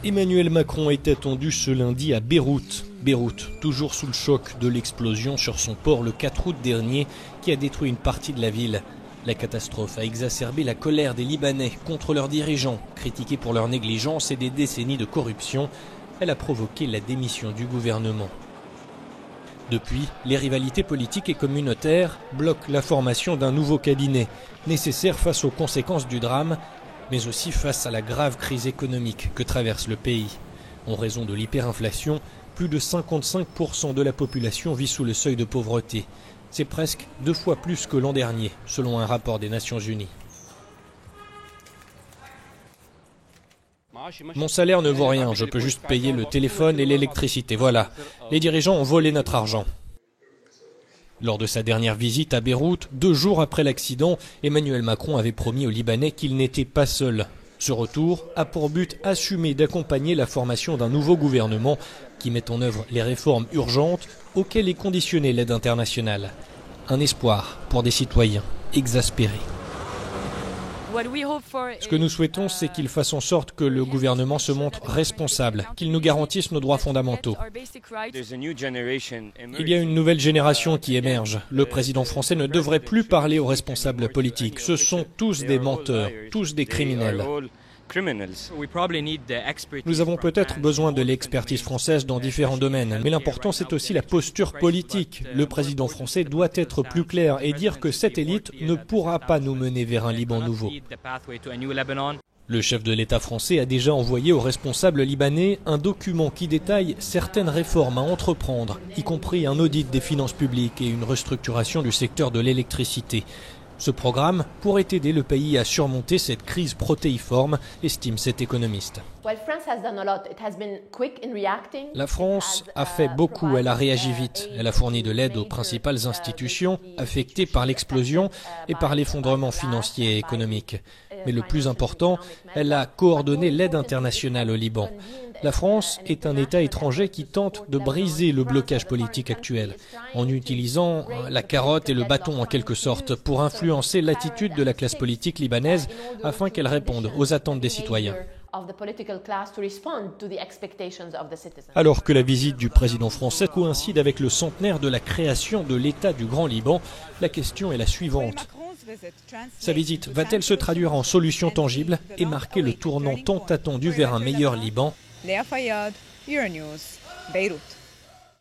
Emmanuel Macron est attendu ce lundi à Beyrouth. Beyrouth, toujours sous le choc de l'explosion sur son port le 4 août dernier qui a détruit une partie de la ville. La catastrophe a exacerbé la colère des Libanais contre leurs dirigeants, critiqués pour leur négligence et des décennies de corruption. Elle a provoqué la démission du gouvernement. Depuis, les rivalités politiques et communautaires bloquent la formation d'un nouveau cabinet, nécessaire face aux conséquences du drame, mais aussi face à la grave crise économique que traverse le pays. En raison de l'hyperinflation, plus de 55% de la population vit sous le seuil de pauvreté. C'est presque 2 fois plus que l'an dernier, selon un rapport des Nations Unies. Mon salaire ne vaut rien, je peux juste payer le téléphone et l'électricité, voilà. Les dirigeants ont volé notre argent. Lors de sa dernière visite à Beyrouth, 2 jours après l'accident, Emmanuel Macron avait promis aux Libanais qu'il n'était pas seul. Ce retour a pour but assumé d'accompagner la formation d'un nouveau gouvernement qui met en œuvre les réformes urgentes auxquelles est conditionnée l'aide internationale. Un espoir pour des citoyens exaspérés. Ce que nous souhaitons, c'est qu'il fasse en sorte que le gouvernement se montre responsable, qu'il nous garantisse nos droits fondamentaux. Il y a une nouvelle génération qui émerge. Le président français ne devrait plus parler aux responsables politiques. Ce sont tous des menteurs, tous des criminels. Nous avons peut-être besoin de l'expertise française dans différents domaines, mais l'important c'est aussi la posture politique. Le président français doit être plus clair et dire que cette élite ne pourra pas nous mener vers un Liban nouveau. Le chef de l'État français a déjà envoyé aux responsables libanais un document qui détaille certaines réformes à entreprendre, y compris un audit des finances publiques et une restructuration du secteur de l'électricité. Ce programme pourrait aider le pays à surmonter cette crise protéiforme, estime cet économiste. La France a fait beaucoup, elle a réagi vite. Elle a fourni de l'aide aux principales institutions affectées par l'explosion et par l'effondrement financier et économique. Mais le plus important, elle a coordonné l'aide internationale au Liban. La France est un État étranger qui tente de briser le blocage politique actuel, en utilisant la carotte et le bâton en quelque sorte pour influencer l'attitude de la classe politique libanaise afin qu'elle réponde aux attentes des citoyens. Alors que la visite du président français coïncide avec le centenaire de la création de l'État du Grand Liban, la question est la suivante. Sa visite va-t-elle se traduire en solutions tangibles et marquer le tournant tant attendu vers un meilleur Liban ? Léa Fayad, Euronews, Beyrouth.